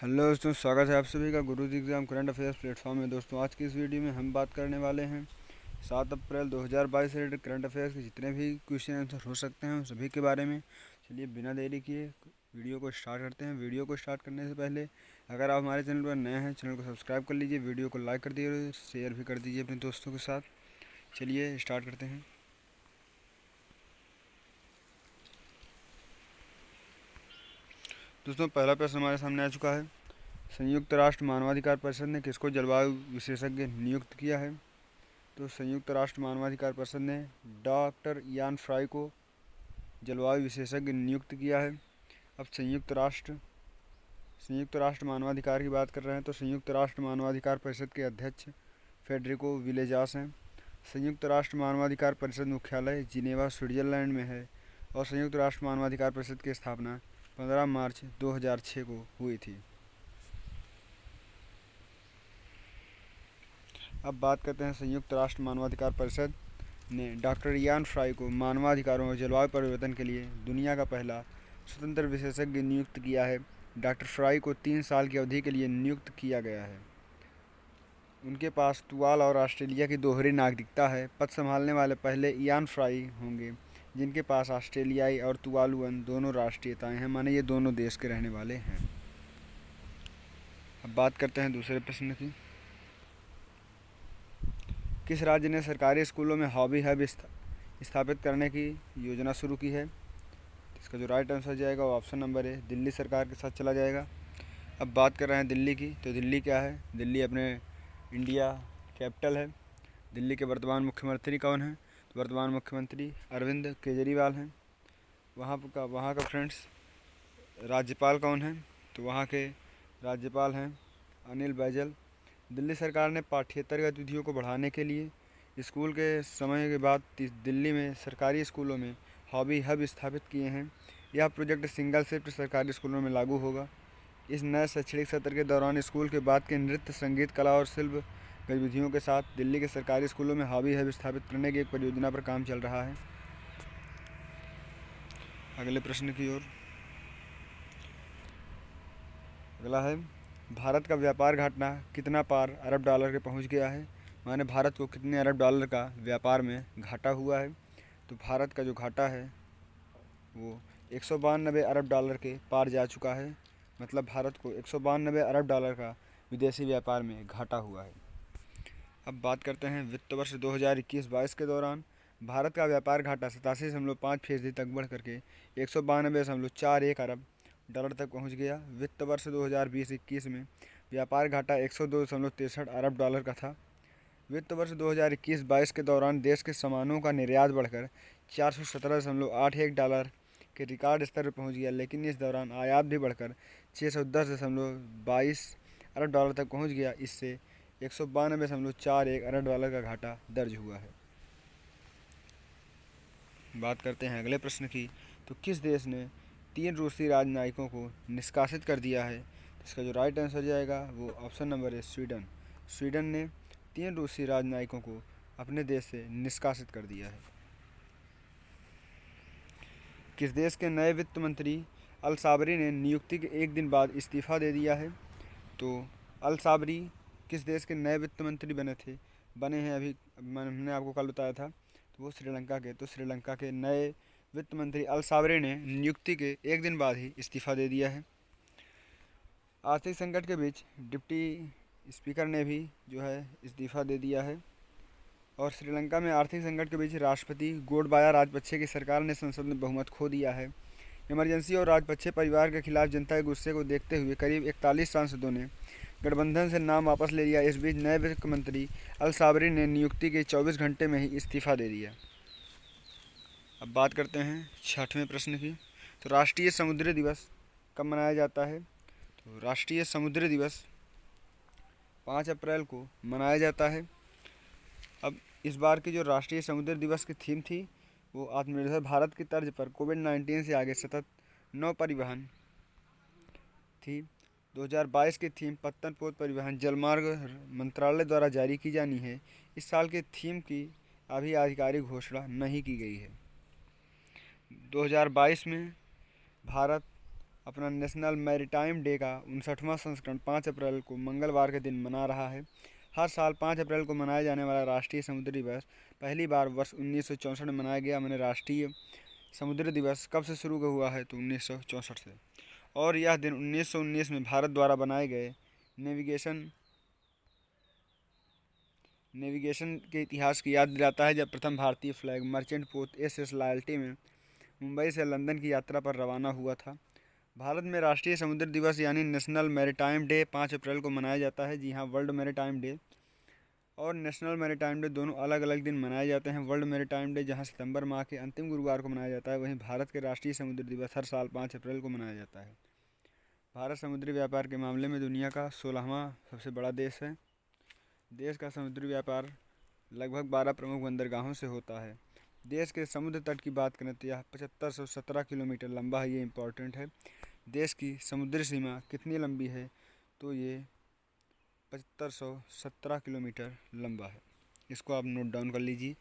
Hello दोस्तों, स्वागत है आप सभी का गुरुजी एग्ज़ाम करंट अफेयर्स प्लेटफॉर्म में। दोस्तों, आज की इस वीडियो में हम बात करने वाले हैं 7 अप्रैल 2022 से रिलेटेड करंट अफेयर्स के जितने भी क्वेश्चन आंसर हो सकते हैं उन सभी के बारे में। चलिए बिना देरी किए वीडियो को स्टार्ट करते हैं। वीडियो को स्टार्ट करने से पहले अगर आप हमारे चैनल पर नए हैं, चैनल को सब्सक्राइब कर लीजिए, वीडियो को लाइक कर दीजिए और शेयर भी कर दीजिए अपने दोस्तों के साथ। चलिए स्टार्ट करते हैं। दोस्तों, पहला प्रश्न हमारे सामने आ चुका है। संयुक्त राष्ट्र मानवाधिकार परिषद ने किसको जलवायु विशेषज्ञ नियुक्त किया है? तो संयुक्त राष्ट्र मानवाधिकार परिषद ने डॉक्टर यान फ्राई को जलवायु विशेषज्ञ नियुक्त किया है। अब संयुक्त राष्ट्र मानवाधिकार की बात कर रहे हैं तो संयुक्त राष्ट्र मानवाधिकार परिषद के अध्यक्ष फेडरिको विलेजास हैं। संयुक्त राष्ट्र मानवाधिकार परिषद मुख्यालय जिनेवा स्विट्जरलैंड में है और संयुक्त राष्ट्र मानवाधिकार परिषद की स्थापना 15 मार्च 2006 को हुई थी। अब बात करते हैं संयुक्त राष्ट्र मानवाधिकार परिषद ने डॉक्टर यान फ्राई को मानवाधिकारों और जलवायु परिवर्तन के लिए दुनिया का पहला स्वतंत्र विशेषज्ञ नियुक्त किया है। डॉक्टर फ्राई को 3 साल की अवधि के लिए नियुक्त किया गया है। उनके पास तुवाल और ऑस्ट्रेलिया की दोहरी नागरिकता है। पद संभालने वाले पहले यान फ्राई होंगे जिनके पास ऑस्ट्रेलियाई और तुवालुअन दोनों राष्ट्रीयताएं हैं, माने ये दोनों देश के रहने वाले हैं। अब बात करते हैं दूसरे प्रश्न की। किस राज्य ने सरकारी स्कूलों में हॉबी हब स्थापित करने की योजना शुरू की है? इसका जो राइट आंसर जाएगा वो ऑप्शन नंबर है, दिल्ली सरकार के साथ चला जाएगा। अब बात कर रहे हैं दिल्ली की, तो दिल्ली क्या है? दिल्ली अपने इंडिया कैपिटल है। दिल्ली के वर्तमान मुख्यमंत्री कौन हैं? तो वर्तमान मुख्यमंत्री अरविंद केजरीवाल हैं। वहाँ का फ्रेंड्स राज्यपाल कौन हैं? तो वहाँ के राज्यपाल हैं अनिल बैजल। दिल्ली सरकार ने पाठ्येतर गतिविधियों को बढ़ाने के लिए स्कूल के समय के बाद दिल्ली में सरकारी स्कूलों में हॉबी हब स्थापित किए हैं। यह प्रोजेक्ट सिंगल शिफ्ट सरकारी स्कूलों में लागू होगा। इस नए शैक्षणिक सत्र के दौरान स्कूल के बाद के नृत्य, संगीत, कला और शिल्प गतिविधियों के साथ दिल्ली के सरकारी स्कूलों में हॉबी हब स्थापित करने की एक परियोजना पर काम चल रहा है। अगले प्रश्न की ओर। अगला है, भारत का व्यापार घाटा कितना पार अरब डॉलर के पहुंच गया है? माने भारत को कितने अरब डॉलर का व्यापार में घाटा हुआ है? तो भारत का जो घाटा है वो 192 अरब डॉलर के पार जा चुका है। मतलब भारत को 192 अरब डॉलर का विदेशी व्यापार में घाटा हुआ है। अब बात करते हैं वित्त वर्ष 2021-22 के दौरान भारत का व्यापार घाटा 87.5% तक बढ़ करके 192.41 अरब डॉलर तक पहुंच गया। वित्त वर्ष 2020-21 में व्यापार घाटा 102.63 अरब डॉलर का था। वित्त वर्ष 2021-22 के दौरान देश के सामानों का निर्यात बढ़कर 417.81 डॉलर के रिकॉर्ड स्तर पर पहुंच गया, लेकिन इस दौरान आयात भी बढ़कर 610.22 अरब डॉलर तक पहुंच गया। इससे 192.41 अरब डॉलर का घाटा दर्ज हुआ है। बात करते हैं अगले प्रश्न की, तो किस देश ने 3 रूसी राजनयिकों को निष्कासित कर दिया है? इसका जो राइट आंसर जाएगा वो ऑप्शन नंबर है स्वीडन। स्वीडन ने 3 रूसी राजनयिकों को अपने देश से निष्कासित कर दिया है। किस देश के नए वित्त मंत्री अल साबरी ने नियुक्ति के एक दिन बाद इस्तीफा दे दिया है? तो अल साबरी किस देश के नए वित्त मंत्री बने हैं अभी हमने आपको कल बताया था, तो वो श्रीलंका के। तो श्रीलंका के नए वित्त मंत्री अल साबरी ने नियुक्ति के एक दिन बाद ही इस्तीफा दे दिया है। आर्थिक संकट के बीच डिप्टी स्पीकर ने भी जो है इस्तीफा दे दिया है। और श्रीलंका में आर्थिक संकट के बीच राष्ट्रपति गोटबाया राजपक्षे की सरकार ने संसद में बहुमत खो दिया है। इमरजेंसी और राजपक्षे परिवार के खिलाफ जनता के गुस्से को देखते हुए करीब 41 सांसदों ने गठबंधन से नाम वापस ले लिया। इस बीच नए वित्त मंत्री अल साबरी ने नियुक्ति के 24 घंटे में ही इस्तीफा दे दिया। अब बात करते हैं 6वें प्रश्न की, तो राष्ट्रीय समुद्री दिवस कब मनाया जाता है? तो राष्ट्रीय समुद्री दिवस 5 अप्रैल को मनाया जाता है। अब इस बार की जो राष्ट्रीय समुद्री दिवस की थीम थी वो आत्मनिर्भर भारत की तर्ज पर कोविड-19 से आगे सतत नौ परिवहन थी। 2022 की थीम पत्तन पोत परिवहन जलमार्ग मंत्रालय द्वारा जारी की जानी है। इस साल के थीम की अभी आधिकारिक घोषणा नहीं की गई है। 2022 में भारत अपना नेशनल मैरीटाइम डे का 59वां संस्करण 5 अप्रैल को मंगलवार के दिन मना रहा है। हर साल 5 अप्रैल को मनाया जाने वाला राष्ट्रीय समुद्री दिवस पहली बार वर्ष 1964 में मनाया गया। मैंने राष्ट्रीय समुद्री दिवस कब से शुरू हुआ है तो 1964 से। और यह दिन 1919 में भारत द्वारा बनाए गए नेविगेशन के इतिहास की याद दिलाता है, जब प्रथम भारतीय फ्लैग मर्चेंट पोत SS लॉयल्टी में मुंबई से लंदन की यात्रा पर रवाना हुआ था। भारत में राष्ट्रीय समुद्री दिवस यानी नेशनल मैरीटाइम डे 5 अप्रैल को मनाया जाता है। जी हाँ, वर्ल्ड मैरीटाइम डे और नेशनल मैरीटाइम डे दोनों अलग अलग दिन मनाए जाते हैं। वर्ल्ड मैरीटाइम डे जहाँ सितंबर माह के अंतिम गुरुवार को मनाया जाता है, वहीं भारत के राष्ट्रीय समुद्री दिवस हर साल 5 अप्रैल को मनाया जाता है। भारत समुद्री व्यापार के मामले में दुनिया का 16वां सबसे बड़ा देश है। देश का समुद्री व्यापार लगभग 12 प्रमुख बंदरगाहों से होता है। देश के समुद्र तट की बात करें तो यह 7517 किलोमीटर लंबा है। ये इम्पोर्टेंट है। देश की समुद्री सीमा कितनी लंबी है तो ये 7517 किलोमीटर लंबा है। इसको आप नोट डाउन कर लीजिए।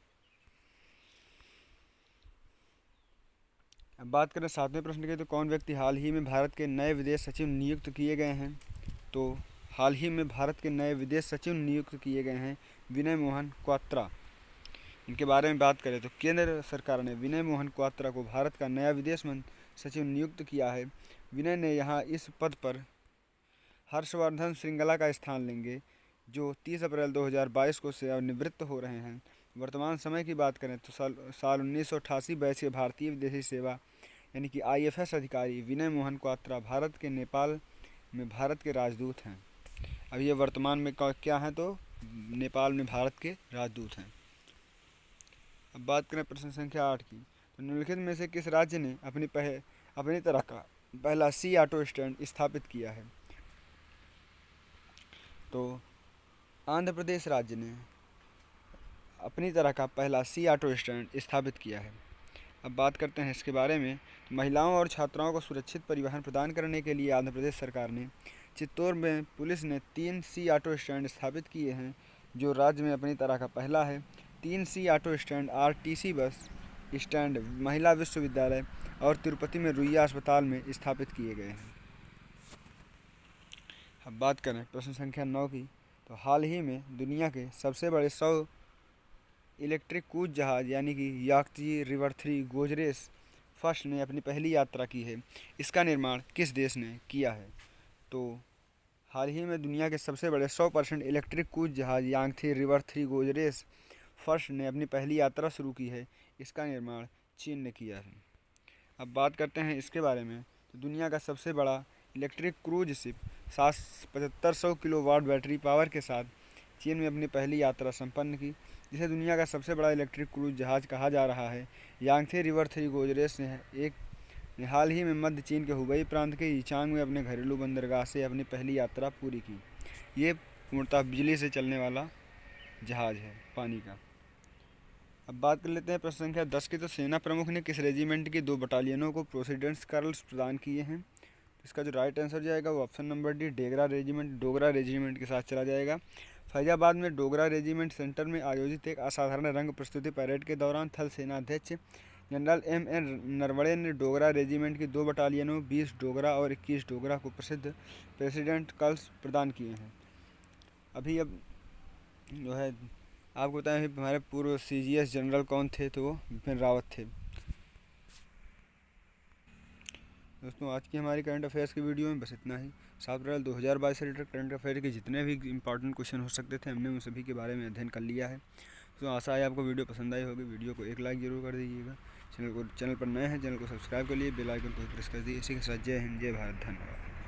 अब बात करें 7वें प्रश्न की, तो कौन व्यक्ति हाल ही में भारत के नए विदेश सचिव नियुक्त किए गए हैं? तो हाल ही में भारत के नए विदेश सचिव नियुक्त किए गए हैं विनय मोहन क्वात्रा। इनके बारे में बात करें तो केंद्र सरकार ने विनय मोहन क्वात्रा को भारत का नया विदेश सचिव नियुक्त किया है। विनय ने यहाँ इस पद पर हर्षवर्धन श्रृंगला का स्थान लेंगे, जो 30 अप्रैल 2022 को सेवानिवृत्त हो रहे हैं। वर्तमान समय की बात करें तो साल 1988 बैच के भारतीय विदेशी सेवा यानी कि IFS अधिकारी विनय मोहन क्वात्रा भारत के नेपाल में भारत के राजदूत हैं। अब ये वर्तमान में क्या हैं तो नेपाल में भारत के राजदूत हैं। अब बात करें प्रश्न संख्या 8 की, तो निम्नलिखित में से किस राज्य ने अपनी तरह का पहला सी ऑटो स्टैंड स्थापित किया है? तो आंध्र प्रदेश राज्य ने अपनी तरह का पहला सी ऑटो स्टैंड स्थापित किया है। अब बात करते हैं इसके बारे में। महिलाओं और छात्राओं को सुरक्षित परिवहन प्रदान करने के लिए आंध्र प्रदेश सरकार ने चित्तौड़ में पुलिस ने 3 सी ऑटो स्टैंड स्थापित किए हैं, जो राज्य में अपनी तरह का पहला है। 3 C auto stand RTC bus stand महिला विश्वविद्यालय और तिरुपति में रुइया अस्पताल में स्थापित किए गए हैं। अब बात करें प्रश्न संख्या 9 की, तो हाल ही में दुनिया के सबसे बड़े 100 इलेक्ट्रिक क्रूज जहाज यानी कि याकची रिवर 3 गोजरेस फर्स्ट ने अपनी पहली यात्रा की है। इसका निर्माण किस देश ने किया है? तो हाल ही में दुनिया के सबसे बड़े 100% इलेक्ट्रिक क्रूज जहाज यांगथी रिवर 3 गोजरेस फर्स्ट ने अपनी पहली यात्रा शुरू की है। इसका निर्माण चीन ने किया है। अब बात करते हैं इसके बारे में, तो दुनिया का सबसे बड़ा electric cruise ship 7500 kilowatt battery power के साथ चीन में अपनी पहली यात्रा संपन्न की, जिसे दुनिया का सबसे बड़ा इलेक्ट्रिक क्रूज जहाज कहा जा रहा है। यांगथी रिवर 3 गोजरेस ने हाल ही में मध्य चीन के हुबई प्रांत के यीचांग में अपने घरेलू बंदरगाह से अपनी पहली यात्रा पूरी की। ये पूर्णतः बिजली से चलने वाला जहाज है, पानी का। अब बात कर लेते हैं प्रश्न संख्या 10 की, तो सेना प्रमुख ने किस रेजिमेंट की 2 बटालियनों को प्रेसिडेंट्स कर्नल्स प्रदान किए हैं? इसका जो राइट आंसर जाएगा वो option number D Dogra regiment के साथ चला जाएगा। फैजाबाद में डोगरा रेजिमेंट सेंटर में आयोजित एक असाधारण रंग प्रस्तुति परेड के दौरान थल सेनाध्यक्ष जनरल M.N. नरवणे ने डोगरा रेजिमेंट की 2 बटालियनों 20 डोगरा और 21 डोगरा को प्रसिद्ध प्रेसिडेंट कर्नल्स प्रदान किए हैं। अभी अब जो है आपको बताएं हमारे पूर्व CGS जनरल कौन थे, तो वो बिपिन रावत थे। दोस्तों, आज की हमारी करंट अफेयर्स की वीडियो में बस इतना ही। 7 अप्रैल 2022 से रिलेटेड करंट अफेयर के जितने भी इंपॉर्टेंट क्वेश्चन हो सकते थे, हमने उन सभी के बारे में अध्ययन कर लिया है। तो आशा है आपको वीडियो पसंद आई होगी। वीडियो को एक लाइक जरूर कर दीजिएगा। चैनल पर नए हैं, चैनल को सब्सक्राइब कर लिए, बेल आइकन को प्रेस कर दीजिए। इसी के साथ जय हिंद, जय भारत, धन्यवाद।